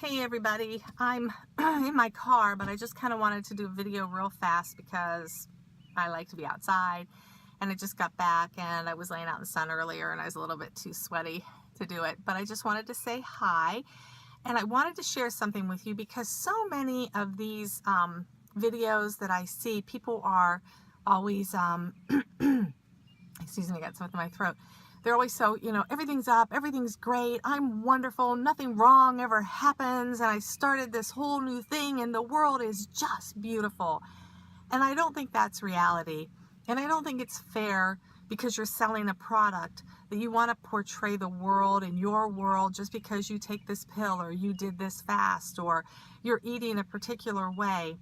Hey everybody, I'm in my car, but I just kind of wanted to do a video real fast because I like to be outside, and I just got back and I was laying out in the sun earlier and I was a little bit too sweaty to do it, but I just wanted to say hi, and I wanted to share something with you because so many of these videos that I see, people are always excuse me, I got something in my throat. They're always so, everything's up, everything's great, I'm wonderful, nothing wrong ever happens, and I started this whole new thing, and the world is just beautiful. And I don't think that's reality. And I don't think it's fair because you're selling a product that you want to portray the world and your world just because you take this pill or you did this fast or you're eating a particular way,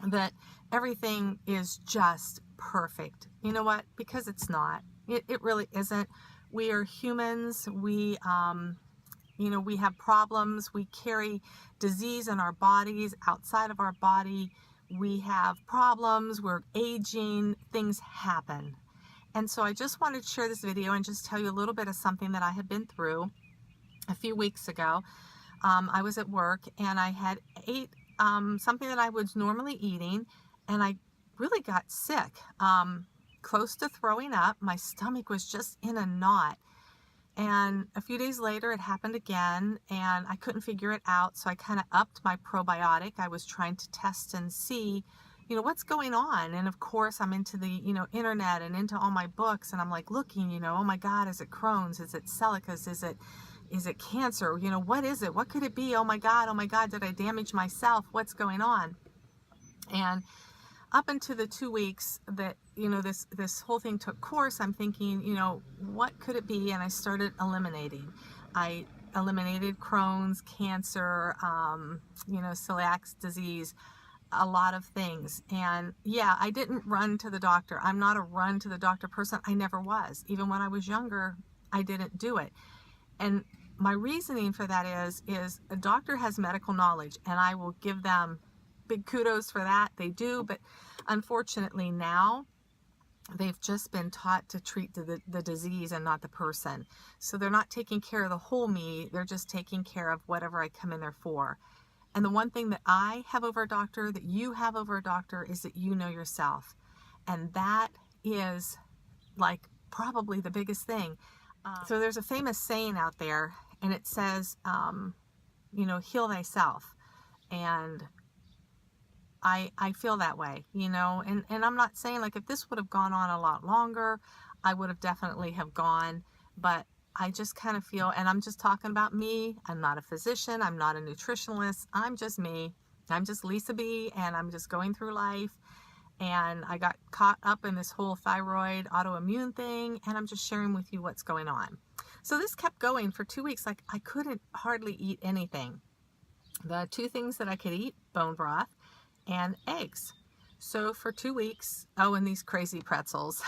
that everything is just perfect. You know what? Because it's not. It really isn't. We are humans. We have problems. We carry disease in our bodies, outside of our body. We have problems. We're aging. Things happen. And so I just wanted to share this video and just tell you a little bit of something that I had been through a few weeks ago. I was at work and I had ate something that I was normally eating, and I really got sick, close to throwing up. My stomach was just in a knot. And a few days later, it happened again, and I couldn't figure it out. So I kind of upped my probiotic. I was trying to test and see, what's going on. And of course, I'm into the, internet and into all my books, and I'm like looking, oh my God, is it Crohn's? Is it Celiacus? Is it cancer? What is it? What could it be? Oh my God, did I damage myself? What's going on? And up into the 2 weeks that, this whole thing took course, I'm thinking, what could it be? And I started eliminating. I eliminated Crohn's, cancer, celiac disease, a lot of things. And yeah, I didn't run to the doctor. I'm not a run to the doctor person. I never was. Even when I was younger, I didn't do it. And my reasoning for that is a doctor has medical knowledge, and I will give them big kudos for that. They do, but unfortunately now they've just been taught to treat the disease and not the person. So they're not taking care of the whole me. They're just taking care of whatever I come in there for. And the one thing that I have over a doctor, that you have over a doctor, is that you know yourself. And that is like probably the biggest thing. So there's a famous saying out there, and it says, heal thyself. And I feel that way, and I'm not saying, like, if this would have gone on a lot longer, I would have definitely have gone, but I just kind of feel, and I'm just talking about me. I'm not a physician. I'm not a nutritionalist. I'm just me. I'm just Lisa B, and I'm just going through life, and I got caught up in this whole thyroid autoimmune thing, and I'm just sharing with you what's going on. So this kept going for 2 weeks. Like, I couldn't hardly eat anything. The two things that I could eat, bone broth and eggs. So for 2 weeks, and these crazy pretzels,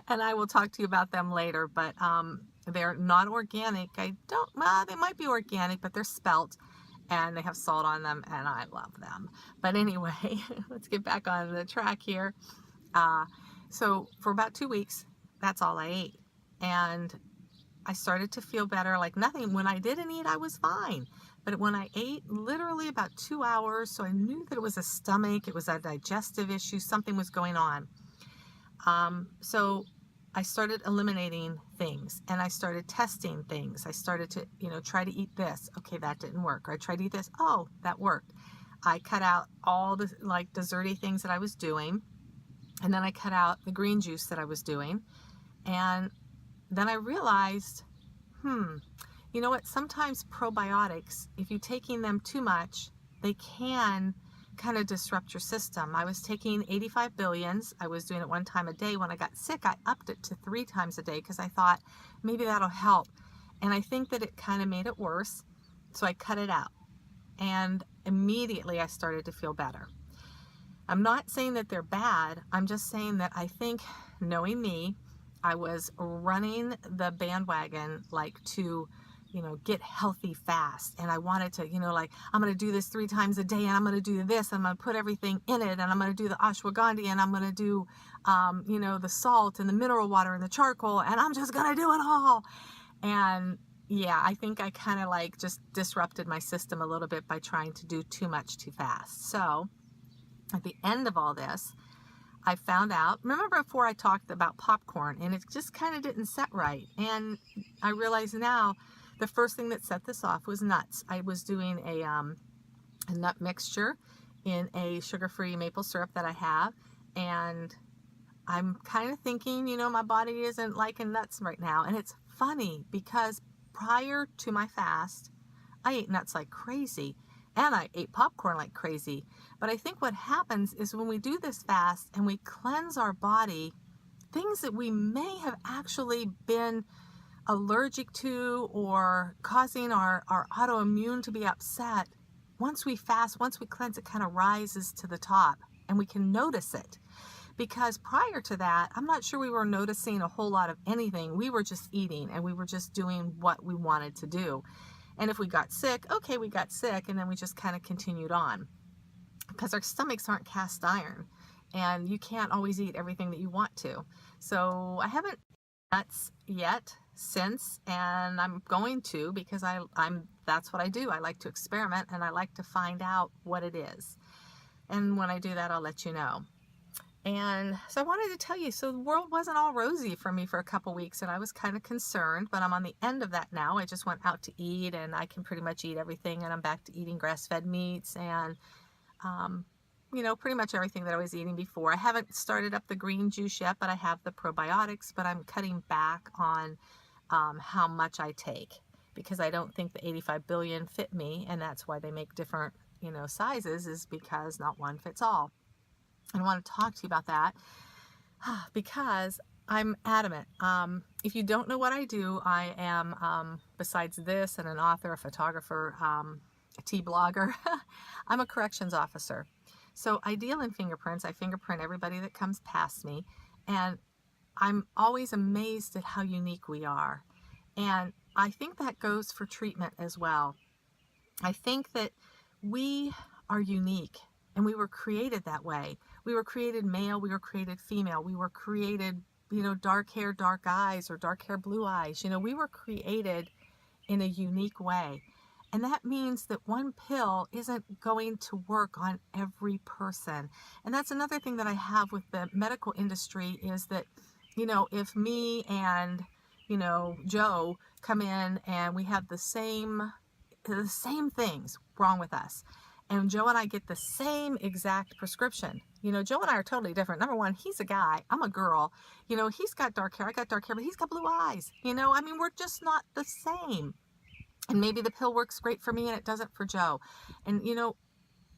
and I will talk to you about them later, but they're not organic. They might be organic, but they're spelt, and they have salt on them, and I love them. But anyway, let's get back on the track here. So for about 2 weeks, that's all I ate. And I started to feel better, like nothing. When I didn't eat, I was fine. But when I ate, literally about 2 hours, so I knew that it was a stomach, it was a digestive issue, something was going on. So I started eliminating things, and I started testing things. I started to, try to eat this. Okay, that didn't work. Or I tried to eat this. Oh, that worked. I cut out all the desserty things that I was doing, and then I cut out the green juice that I was doing. And then I realized, you know what? Sometimes probiotics, if you're taking them too much, they can kind of disrupt your system. I was taking 85 billions. I was doing it 1 time a day. When I got sick, I upped it to 3 times a day because I thought maybe that'll help. And I think that it kind of made it worse. So I cut it out. And immediately I started to feel better. I'm not saying that they're bad. I'm just saying that I think, knowing me, I was running the bandwagon to get healthy fast. And I wanted to, I'm going to do this 3 times a day, and I'm going to do this, and I'm going to put everything in it, and I'm going to do the ashwagandha, and I'm going to do, the salt and the mineral water and the charcoal, and I'm just going to do it all. And yeah, I think I kind of like just disrupted my system a little bit by trying to do too much too fast. So at the end of all this, I found out, remember before I talked about popcorn and it just kind of didn't set right. And I realize now the first thing that set this off was nuts. I was doing a nut mixture in a sugar-free maple syrup that I have. And I'm kind of thinking, my body isn't liking nuts right now. And it's funny because prior to my fast, I ate nuts like crazy and I ate popcorn like crazy. But I think what happens is when we do this fast and we cleanse our body, things that we may have actually been allergic to or causing our autoimmune to be upset, once we fast, once we cleanse, it kind of rises to the top and we can notice it. Because prior to that, I'm not sure we were noticing a whole lot of anything. We were just eating and we were just doing what we wanted to do. And if we got sick, okay, we got sick, and then we just kind of continued on. Because our stomachs aren't cast iron and you can't always eat everything that you want to. So I haven't eaten nuts yet since, and I'm going to, because that's what I do. I like to experiment and I like to find out what it is. And when I do that, I'll let you know. And so I wanted to tell you, so the world wasn't all rosy for me for a couple weeks, and I was kind of concerned, but I'm on the end of that now. I just went out to eat, and I can pretty much eat everything, and I'm back to eating grass-fed meats and, pretty much everything that I was eating before. I haven't started up the green juice yet, but I have the probiotics, but I'm cutting back on how much I take because I don't think the 85 billion fit me, and that's why they make different, sizes, is because not one fits all. And I want to talk to you about that because I'm adamant. If you don't know what I do, I am, besides this and an author, a photographer, a tea blogger, I'm a corrections officer. So I deal in fingerprints. I fingerprint everybody that comes past me. And I'm always amazed at how unique we are. And I think that goes for treatment as well. I think that we are unique. And we were created that way. We were created male, we were created female, we were created, dark hair, dark eyes, or dark hair, blue eyes. We were created in a unique way. And that means that one pill isn't going to work on every person. And that's another thing that I have with the medical industry is that, if me and, Joe come in and we have the same things wrong with us, and Joe and I get the same exact prescription. Joe and I are totally different. Number one, he's a guy. I'm a girl. He's got dark hair. I got dark hair, but he's got blue eyes. We're just not the same. And maybe the pill works great for me and it doesn't for Joe. And,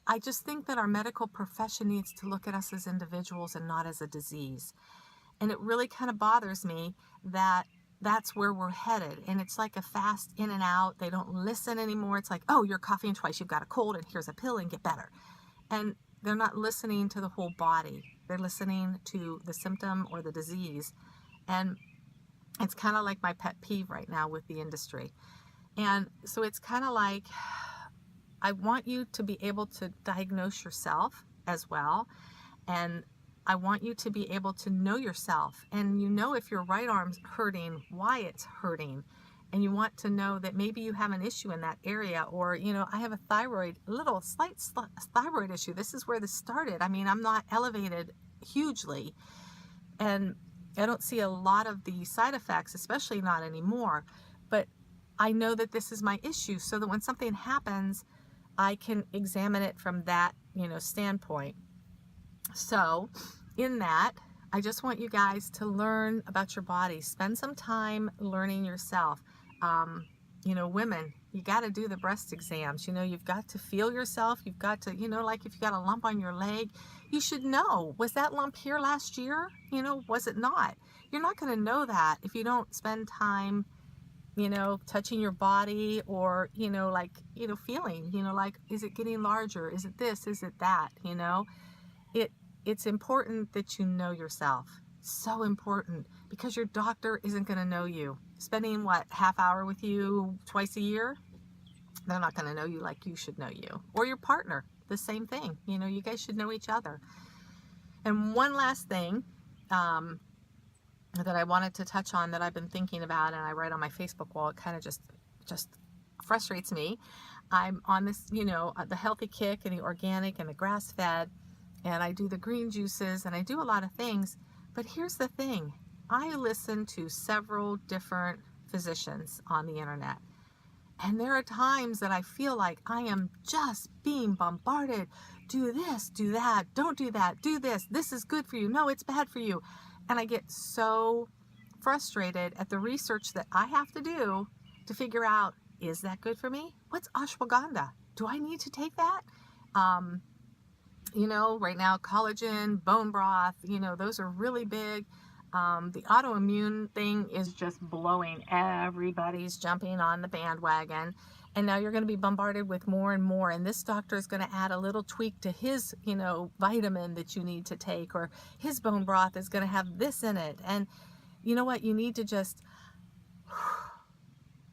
I just think that our medical profession needs to look at us as individuals and not as a disease. And it really kind of bothers me that that's where we're headed. And it's like a fast in and out. They don't listen anymore. It's like, oh, you're coughing twice. You've got a cold and here's a pill and get better. And they're not listening to the whole body. They're listening to the symptom or the disease. And it's kind of like my pet peeve right now with the industry. And so it's kind of like, I want you to be able to diagnose yourself as well. And I want you to be able to know yourself, and if your right arm's hurting, why it's hurting. And you want to know that maybe you have an issue in that area, or, I have a slight thyroid issue. This is where this started. I'm not elevated hugely, and I don't see a lot of the side effects, especially not anymore. But I know that this is my issue, so that when something happens, I can examine it from that, standpoint. So in that, I just want you guys to learn about your body. Spend some time learning yourself. Women, you got to do the breast exams. You've got to feel yourself. You've got to, like if you got a lump on your leg, you should know, was that lump here last year? Was it not? You're not going to know that if you don't spend time, touching your body, or, feeling, like, is it getting larger? Is it this? Is it that? It's important that you know yourself. So important, because your doctor isn't going to know you. Spending half hour with you twice a year, they're not going to know you like you should know you. Or your partner, the same thing. You guys should know each other. And one last thing that I wanted to touch on that I've been thinking about, and I write on my Facebook wall, it kind of just just frustrates me. I'm on this, the healthy kick and the organic and the grass fed, and I do the green juices and I do a lot of things. But here's the thing. I listen to several different physicians on the internet. And there are times that I feel like I am just being bombarded. Do this, do that, don't do that, do this. This is good for you. No, it's bad for you. And I get so frustrated at the research that I have to do to figure out, is that good for me? What's ashwagandha? Do I need to take that? Right now, collagen, bone broth, those are really big. The autoimmune thing is just blowing. Everybody's jumping on the bandwagon. And now you're going to be bombarded with more and more. And this doctor is going to add a little tweak to his, vitamin that you need to take, or his bone broth is going to have this in it. And you know what? You need to just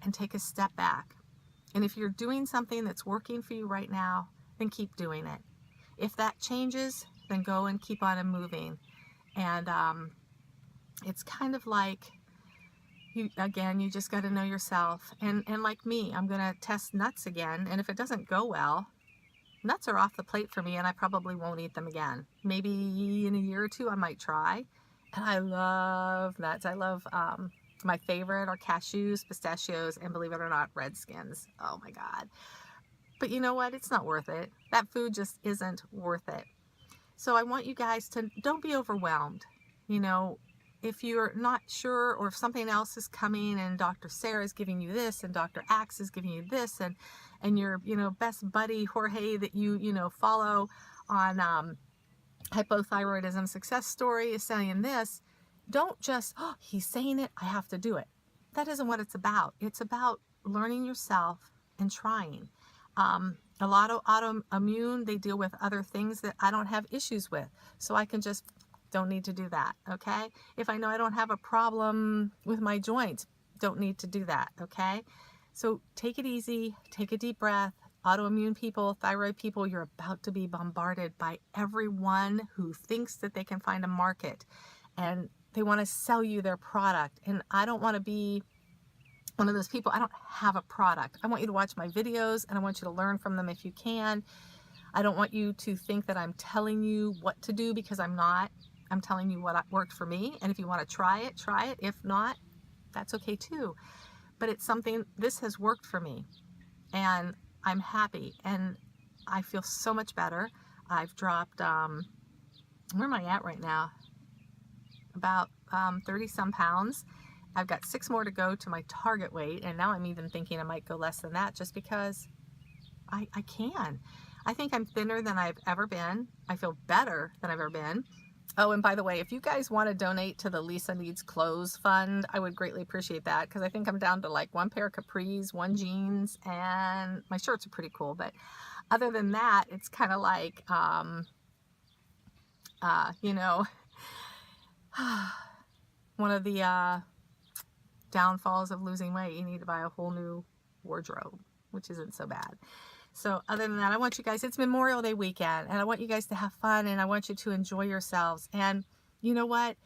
and take a step back. And if you're doing something that's working for you right now, then keep doing it. If that changes, then go and keep on moving. And it's kind of like, you just got to know yourself. And like me, I'm going to test nuts again. And if it doesn't go well, nuts are off the plate for me, and I probably won't eat them again. Maybe in a year or two, I might try. And I love nuts. I love, my favorite are cashews, pistachios, and believe it or not, Redskins. Oh my God. But you know what? It's not worth it. That food just isn't worth it. So I want you guys to, don't be overwhelmed. If you're not sure, or if something else is coming and Dr. Sarah is giving you this and Dr. Axe is giving you this, and your, best buddy Jorge that you follow on hypothyroidism success story is saying this, don't just, oh, he's saying it, I have to do it. That isn't what it's about. It's about learning yourself and trying. A lot of autoimmune, they deal with other things that I don't have issues with. So I can just, don't need to do that, okay? If I know I don't have a problem with my joints, don't need to do that, okay? So take it easy, take a deep breath. Autoimmune people, thyroid people, you're about to be bombarded by everyone who thinks that they can find a market and they want to sell you their product. And I don't want to be one of those people. I don't have a product. I want you to watch my videos and I want you to learn from them if you can. I don't want you to think that I'm telling you what to do, because I'm not. I'm telling you what worked for me. And if you want to try it, try it. If not, that's okay too. But it's something, this has worked for me and I'm happy and I feel so much better. I've dropped, where am I at right now? About 30 some pounds. I've got 6 more to go to my target weight. And now I'm even thinking I might go less than that, just because I can. I think I'm thinner than I've ever been. I feel better than I've ever been. Oh, and by the way, if you guys want to donate to the Lisa Needs Clothes Fund, I would greatly appreciate that, because I think I'm down to like 1 pair of capris, 1 jeans, and my shirts are pretty cool. But other than that, it's kind of like, one of the downfalls of losing weight, you need to buy a whole new wardrobe, which isn't so bad. So other than that, I want you guys, it's Memorial Day weekend, and I want you guys to have fun, and I want you to enjoy yourselves. And you know what?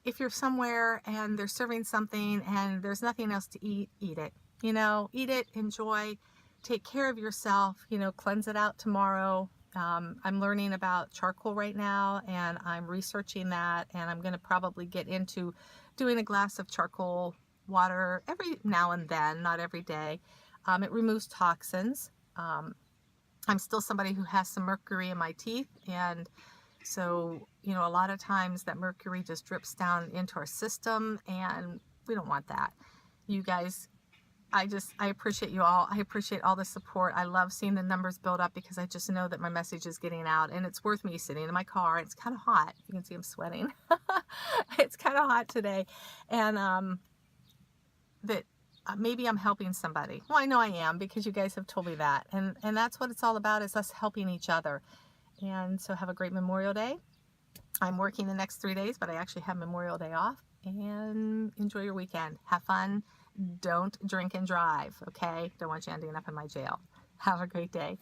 If you're somewhere and they're serving something and there's nothing else to eat, eat it. Eat it, enjoy, take care of yourself, cleanse it out tomorrow. I'm learning about charcoal right now, and I'm researching that, and I'm going to probably get into doing a glass of charcoal water every now and then, not every day. It removes toxins. I'm still somebody who has some mercury in my teeth, and so, a lot of times that mercury just drips down into our system, and we don't want that. You guys, I appreciate you all. I appreciate all the support. I love seeing the numbers build up, because I just know that my message is getting out, and it's worth me sitting in my car. It's kind of hot. You can see I'm sweating. It's kind of hot today. And that maybe I'm helping somebody. Well, I know I am, because you guys have told me that. And that's what it's all about, is us helping each other. And so have a great Memorial Day. I'm working the next 3 days, but I actually have Memorial Day off. And enjoy your weekend. Have fun. Don't drink and drive, okay? Don't want you ending up in my jail. Have a great day.